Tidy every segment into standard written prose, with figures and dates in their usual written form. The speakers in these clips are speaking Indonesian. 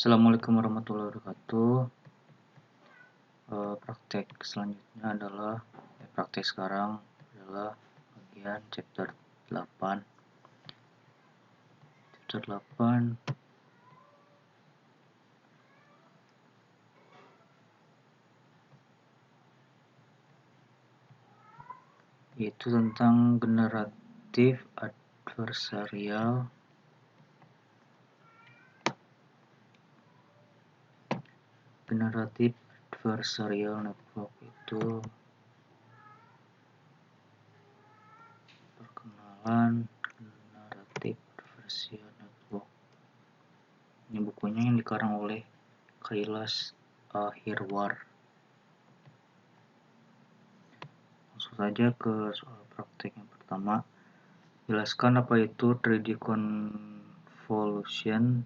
Assalamualaikum warahmatullahi wabarakatuh. Praktek selanjutnya adalah praktek sekarang adalah bagian chapter 8. Chapter 8 yaitu tentang generatif adversarial network. Itu perkenalan generatif adversarial network. Ini bukunya yang dikarang oleh Kailash Hirwar. Langsung saja ke soal praktek yang pertama. Jelaskan apa itu 3D convolution.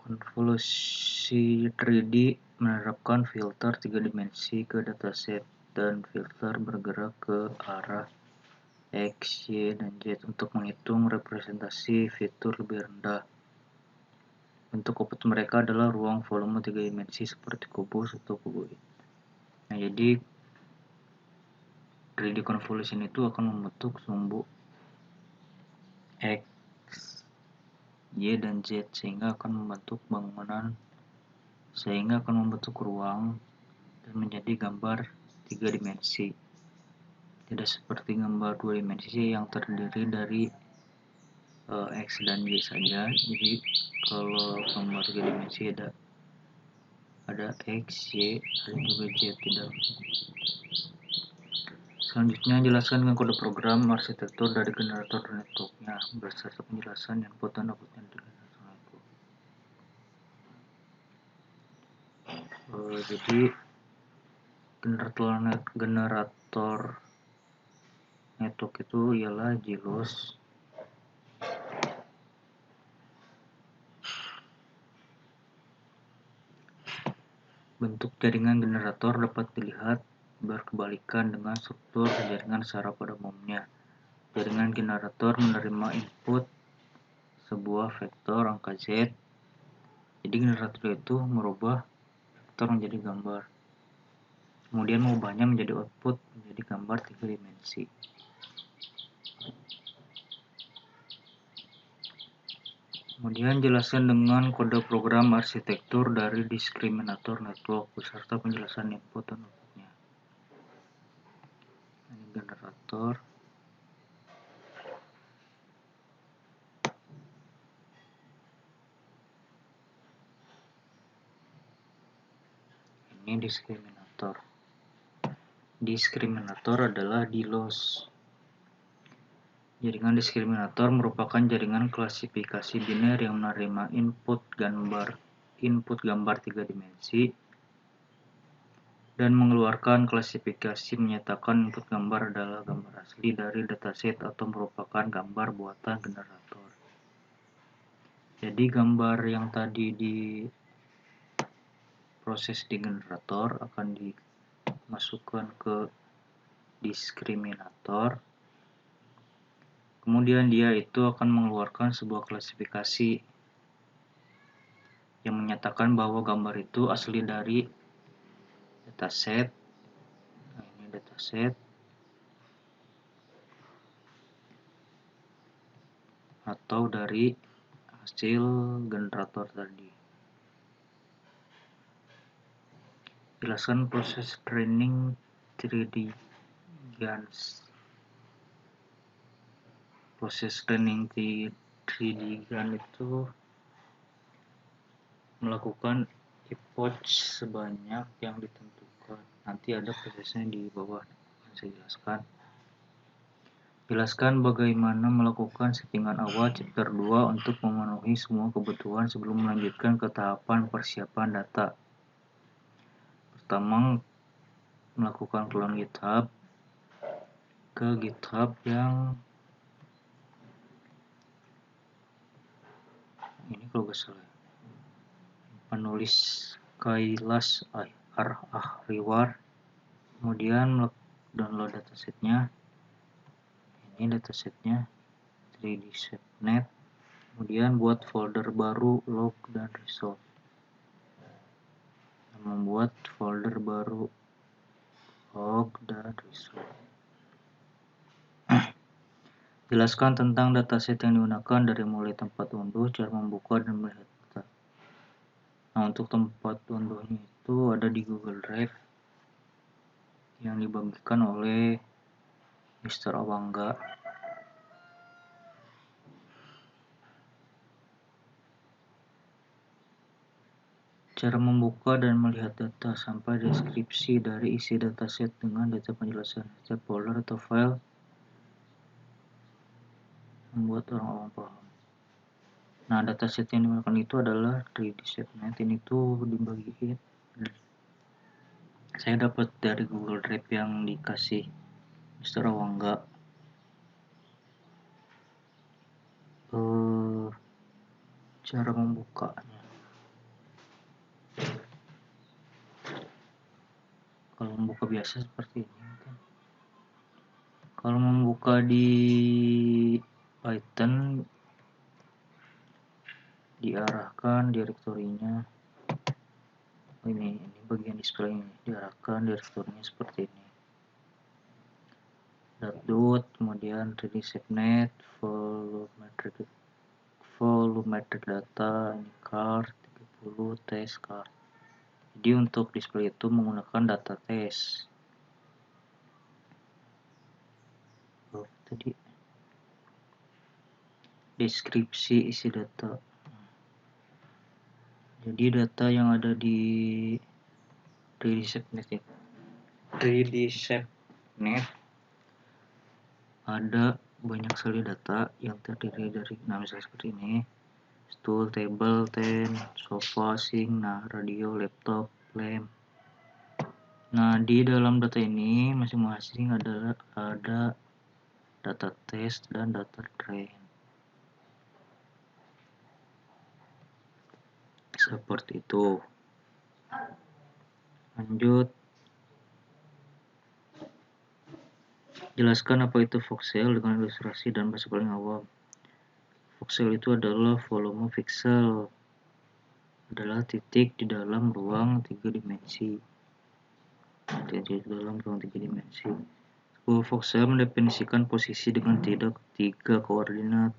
Konvolusi 3D menerapkan filter 3 dimensi ke dataset dan filter bergerak ke arah X, Y, dan Z untuk menghitung representasi fitur lebih rendah. Bentuk output mereka adalah ruang volume 3 dimensi seperti kubus atau kuboid. Nah, jadi 3D convolution itu akan membentuk sumbu X, Y, dan Z sehingga akan membentuk ruang dan menjadi gambar 3 dimensi. Tidak seperti gambar 2 dimensi yang terdiri dari X dan Y saja. Jadi kalau gambar 3 dimensi ada X, Y, dan juga Z tidak. Selanjutnya, jelaskan dengan kode program arsitektur dari generator networknya berdasarkan penjelasan input dan outputnya dari generator network. Jadi generator network itu ialah JLOS. Bentuk jaringan generator dapat dilihat berkebalikan dengan struktur jaringan secara pada umumnya. Jaringan generator menerima input sebuah vektor angka Z. Jadi generator itu merubah vektor menjadi gambar. Kemudian mengubahnya menjadi output menjadi gambar 3 dimensi. Kemudian jelaskan dengan kode program arsitektur dari diskriminator network beserta penjelasan input dan outputnya. Ini generator. Ini diskriminator. Diskriminator adalah DLOS. Jaringan diskriminator merupakan jaringan klasifikasi biner yang menerima input gambar 3 dimensi dan mengeluarkan klasifikasi menyatakan input gambar adalah gambar asli dari dataset atau merupakan gambar buatan generator. Jadi gambar yang tadi proses di generator akan dimasukkan ke diskriminator. Kemudian dia itu akan mengeluarkan sebuah klasifikasi yang menyatakan bahwa gambar itu asli dari dataset. Nah, ini dataset atau dari hasil generator tadi. Jelaskan proses training 3D GANs. Proses training 3D GAN itu melakukan epoch sebanyak yang ditentukan. Nanti ada prosesnya di bawah yang saya jelaskan. Jelaskan bagaimana melakukan settingan awal chapter 2 untuk memenuhi semua kebutuhan sebelum melanjutkan ke tahapan persiapan data. Pertama, melakukan clone GitHub ke GitHub yang ini kalau nggak salah penulis Kailash Ahriwar. Kemudian download datasetnya. Ini datasetnya 3DShapNet. Kemudian buat folder baru log dan result. Membuat folder baru log dan result. Jelaskan tentang dataset yang digunakan dari mulai tempat unduh, cara membuka dan melihat data. Nah, untuk tempat unduhnya itu ada di Google Drive yang dibagikan oleh Mr. Awangga. Cara membuka dan melihat data sampai deskripsi dari isi dataset dengan data penjelasan setiap folder atau file membuat orang awam paham. Nah, dataset yang digunakan itu adalah 3DShapNet. Ini tuh dibagiin. Saya dapat dari Google Drive yang dikasih Mr. Awangga. Cara membukanya. Kalau membuka biasa seperti ini kan. Kalau membuka di Python diarahkan direktorinya. Ini bagian display ini diarahkan direktorinya seperti ini. .dot, kemudian 3DShapNet, volumetric data, ini card 30 test card. Jadi untuk display itu menggunakan data test. Tadi deskripsi isi data. Jadi data yang ada di 3DShapNet ada banyak sekali data yang terdiri dari misalnya seperti ini: stool, table, tent, sofa, sink, radio, laptop, lamp. Nah, di dalam data ini masing-masing ada data test dan data train. Seperti itu. Lanjut. Jelaskan apa itu voxel dengan ilustrasi dan bahasa paling awam. Voxel itu adalah volume pixel, adalah titik di dalam ruang 3 dimensi. Sebuah voxel mendefinisikan posisi dengan tiga koordinat,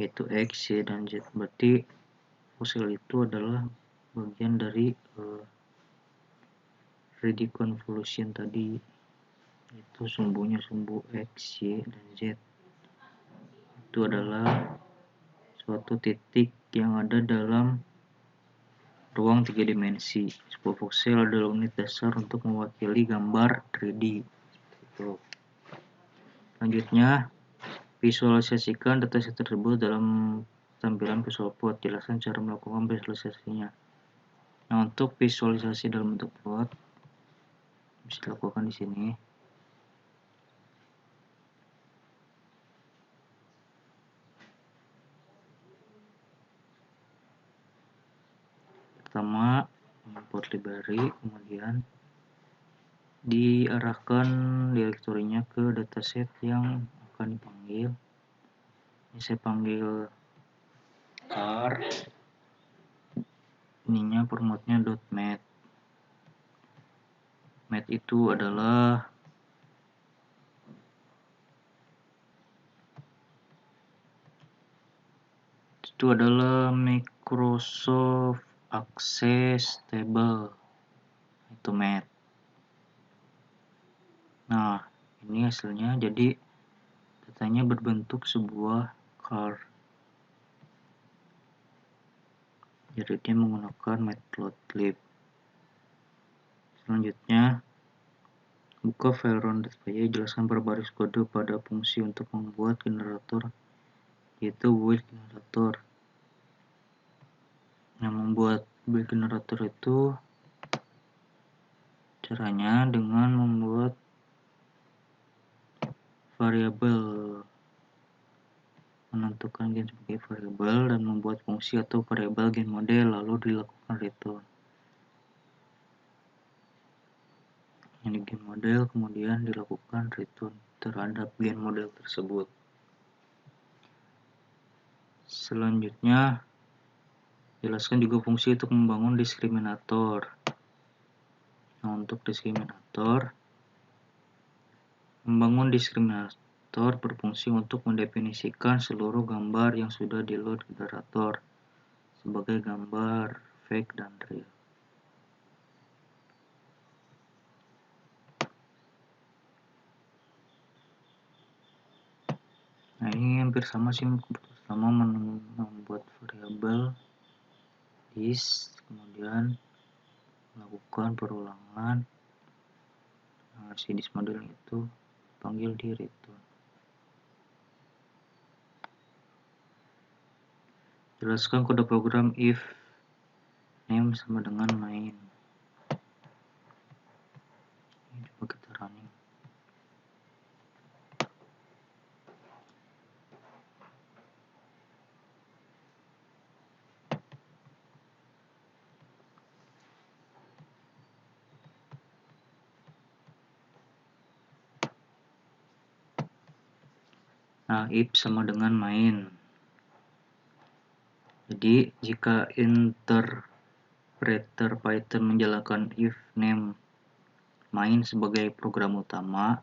yaitu X, Y, dan Z. Berarti voxel itu adalah bagian dari 3D convolution tadi, itu sumbunya sumbu X, Y, dan Z. Itu adalah suatu titik yang ada dalam ruang 3 dimensi. Sebuah voxel adalah unit dasar untuk mewakili gambar 3D. Itu. Selanjutnya, visualisasikan dataset tersebut dalam tampilan visual plot. Jelaskan cara melakukan visualisasinya. Nah, untuk visualisasi dalam bentuk plot bisa dilakukan di sini. Pertama, import library, kemudian diarahkan direktorinya ke dataset yang akan dipanggil. Ini saya panggil car, ininya formatnya .mat. Mat itu adalah Microsoft Access Table, itu mat. Nah, ini hasilnya, jadi datanya berbentuk sebuah car. Jadi dia menggunakan matplotlib. Selanjutnya, buka file round.py, jelaskan berbaris kode pada fungsi untuk membuat generator, yaitu build generator. Nah, membuat build generator itu caranya dengan membuat variabel, menentukan gen sebagai variabel dan membuat fungsi atau variabel gen model, lalu dilakukan return. Ini gen model, kemudian dilakukan return terhadap gen model tersebut. Selanjutnya, jelaskan juga fungsi untuk membangun diskriminator. Nah, untuk diskriminator, membangun diskriminator berfungsi untuk mendefinisikan seluruh gambar yang sudah di-load generator sebagai gambar fake dan real. Nah, ini hampir sama sih, pertama membuat variabel dis, kemudian melakukan perulangan. Nah, si dis model itu panggil di return. Jelaskan kode program if name sama dengan main. Ini coba kita running. Nah, if sama dengan main. Jadi, jika interpreter Python menjalankan if name main sebagai program utama,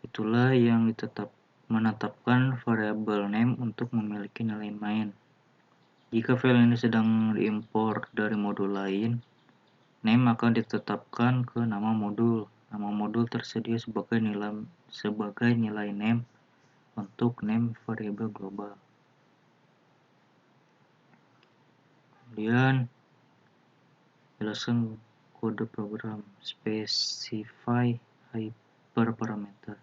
itulah yang menetapkan variabel name untuk memiliki nilai main. Jika file ini sedang diimpor dari modul lain, name akan ditetapkan ke nama modul. Nama modul tersedia sebagai nilai name untuk name variabel global. Kemudian jelaskan kode program specify hyperparameter.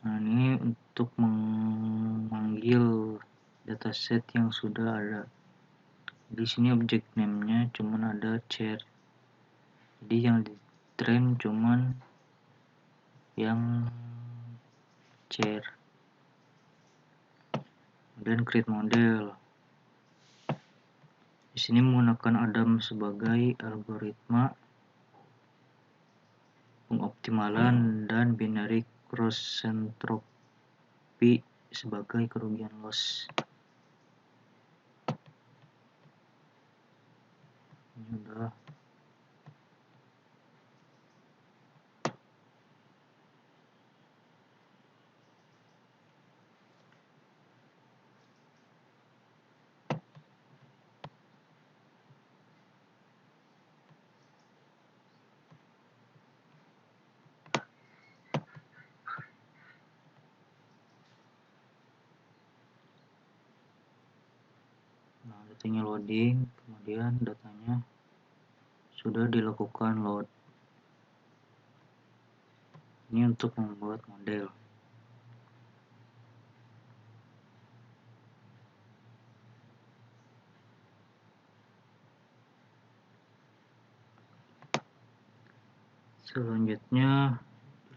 Nah, ini untuk memanggil dataset yang sudah ada. Di sini objek name-nya cuman ada char. Jadi yang di train cuman yang char. Kemudian create model. Di sini menggunakan Adam sebagai algoritma pengoptimalan dan binary cross entropy sebagai kerugian loss. Ini udah. Nah, datanya loading, kemudian datanya sudah dilakukan load. Ini untuk membuat model. Selanjutnya,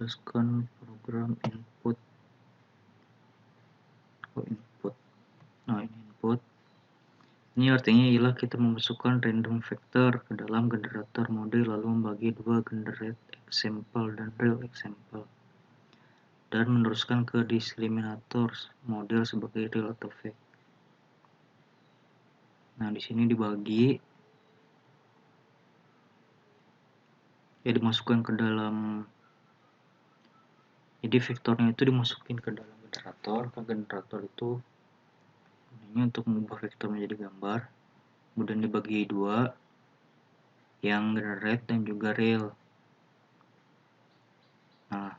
jelaskan program input. Nah, ini input. Ini artinya ialah kita memasukkan random vector ke dalam generator mode lalu membagi dua generate example dan real example dan meneruskan ke discriminator model sebagai real atau fake. Nah, di sini dibagi ya, dimasukkan ke dalam, jadi vektornya itu dimasukin ke dalam generator. Ke generator itu ini untuk mengubah vektor menjadi gambar, kemudian dibagi dua, yang generate dan juga real. Nah,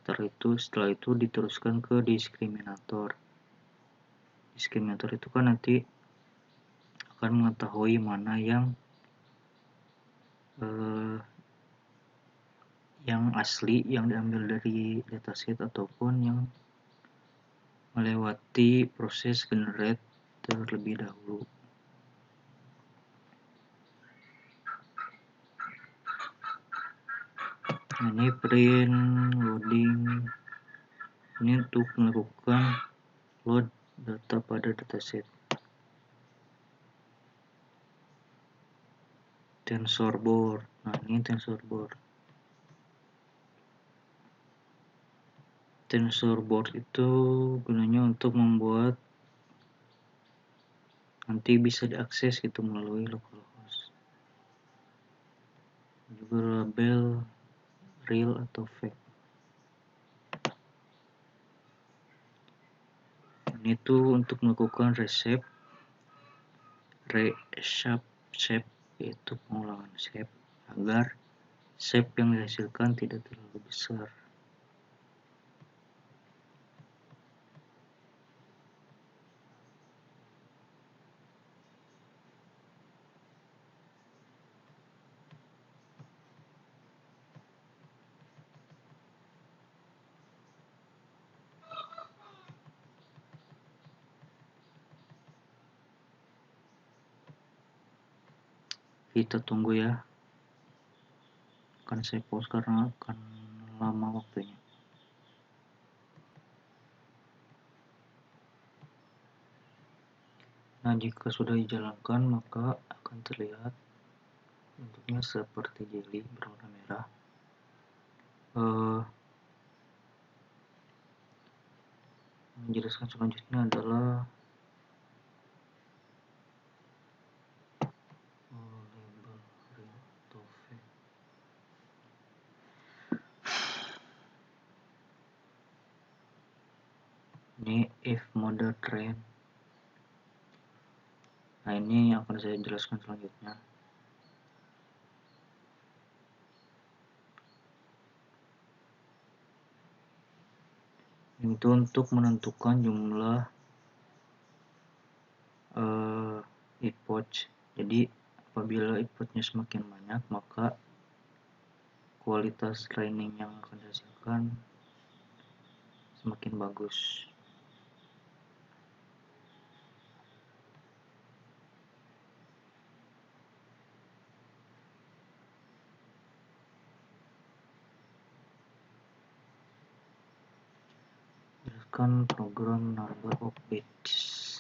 setelah itu diteruskan ke discriminator. Discriminator itu kan nanti akan mengetahui mana yang asli, yang diambil dari dataset, ataupun yang melewati proses generate terlebih dahulu. Ini print, loading, ini untuk melakukan load data pada dataset. TensorBoard, nah ini TensorBoard. TensorBoard itu gunanya untuk membuat nanti bisa diakses gitu melalui localhost. Juga label real atau fake. Ini tuh untuk melakukan reshape, yaitu pengulangan shape agar shape yang dihasilkan tidak terlalu besar. Kita tunggu ya, akan saya pause karena akan lama waktunya. Nah, jika sudah dijalankan maka akan terlihat bentuknya seperti jelly berwarna merah. Menjelaskan selanjutnya adalah label real atau fake. Ini if mode train. Nah, ini yang akan saya jelaskan selanjutnya. Itu untuk menentukan jumlah epoch. Jadi apabila epochnya semakin banyak maka kualitas training yang akan dihasilkan semakin bagus. Jelaskan program number of bits.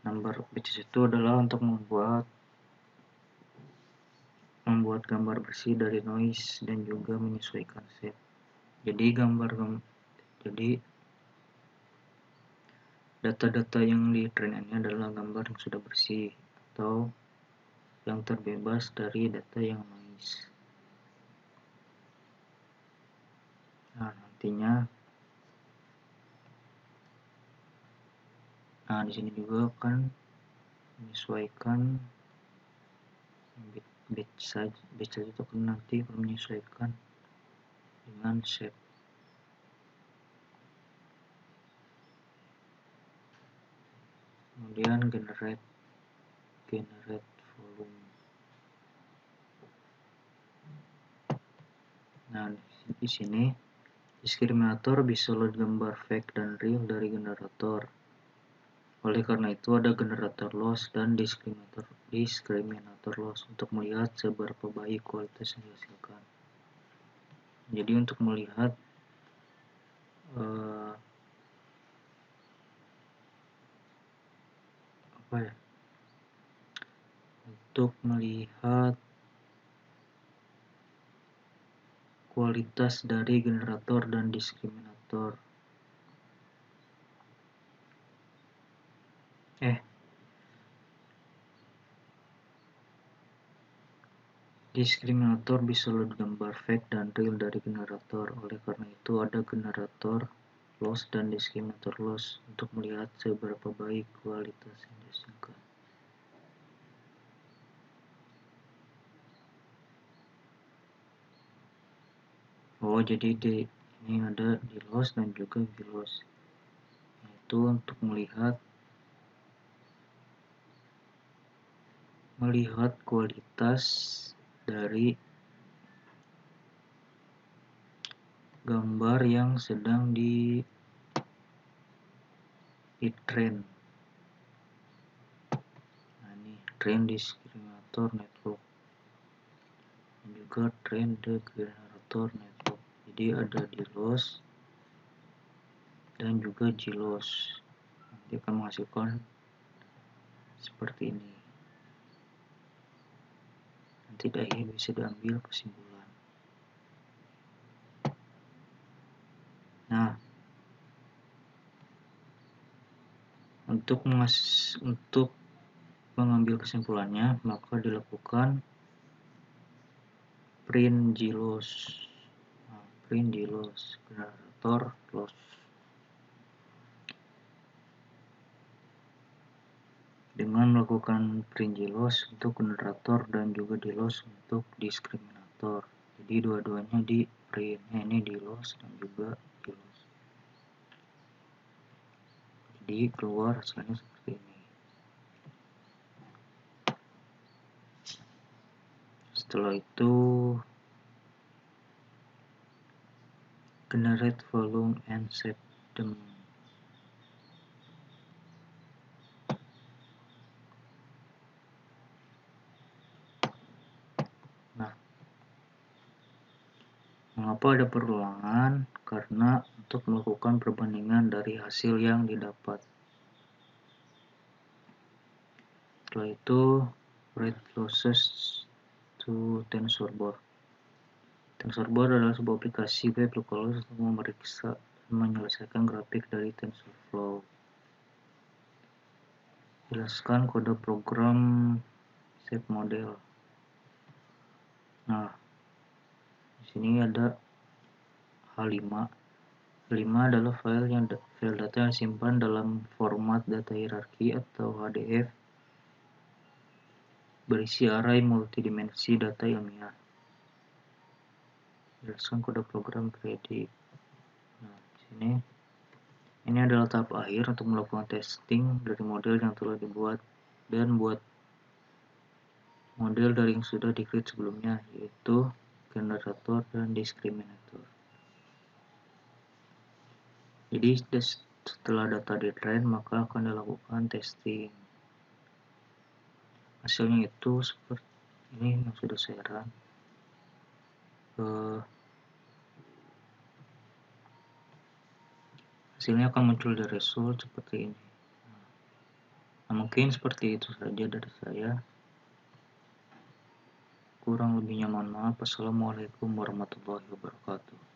Number of bits itu adalah untuk membuat gambar bersih dari noise dan juga menyesuaikan shape. Jadi data-data yang di train ini adalah gambar yang sudah bersih atau yang terbebas dari data yang noise. Nah, nantinya di sini juga akan menyesuaikan bit saja itu akan nanti menyesuaikan dengan shape. Kemudian generate volume. Nah, di sini discriminator bisa load gambar fake dan real dari generator. Oleh karena itu ada generator loss dan discriminator loss untuk melihat seberapa baik kualitas yang dihasilkan. Jadi untuk melihat untuk melihat kualitas dari generator dan diskriminator. Diskriminator bisa load gambar fake dan real dari generator. Oleh karena itu ada generator loss dan diskriminator loss untuk melihat seberapa baik kualitas yang dihasilkan. Jadi ini ada di loss dan juga di loss. Itu untuk melihat kualitas dari gambar yang sedang di train. Nah, ini train diskriminator network dan juga train the generator network. Jadi ada di loss dan juga GLOSS. Nanti akan menghasilkan seperti ini. Nanti dari bisa diambil kesimpulan. Nah, untuk mengambil kesimpulannya, maka dilakukan print GLOSS. Print GLOSS generator loss. Dengan melakukan print GLOSS untuk generator dan juga di loss untuk diskriminator. Jadi dua-duanya di print. Ini di loss dan juga di loss. Jadi keluar hasilnya seperti ini. Setelah itu generate volume and set them. Nah, mengapa ada perulangan? Karena untuk melakukan perbandingan dari hasil yang didapat. Setelah itu write losses to TensorBoard. TensorBoard adalah sebuah aplikasi web localhost untuk memeriksa dan menyelesaikan grafik dari TensorFlow. Jelaskan kode program set model. Nah, di sini ada H5. H5 adalah file data yang disimpan dalam format data hierarki atau HDF berisi array multidimensi data ilmiah. Jelaskan kode program create. Nah, di sini ini adalah tahap akhir untuk melakukan testing dari model yang telah dibuat dan buat model dari yang sudah di-create sebelumnya, yaitu generator dan diskriminator. Jadi setelah data di-train maka akan dilakukan testing. Hasilnya itu seperti ini yang sudah saya run. Hasilnya akan muncul di result seperti ini. Nah, mungkin seperti itu saja dari saya. Kurang lebihnya mohon maaf. Assalamualaikum warahmatullahi wabarakatuh.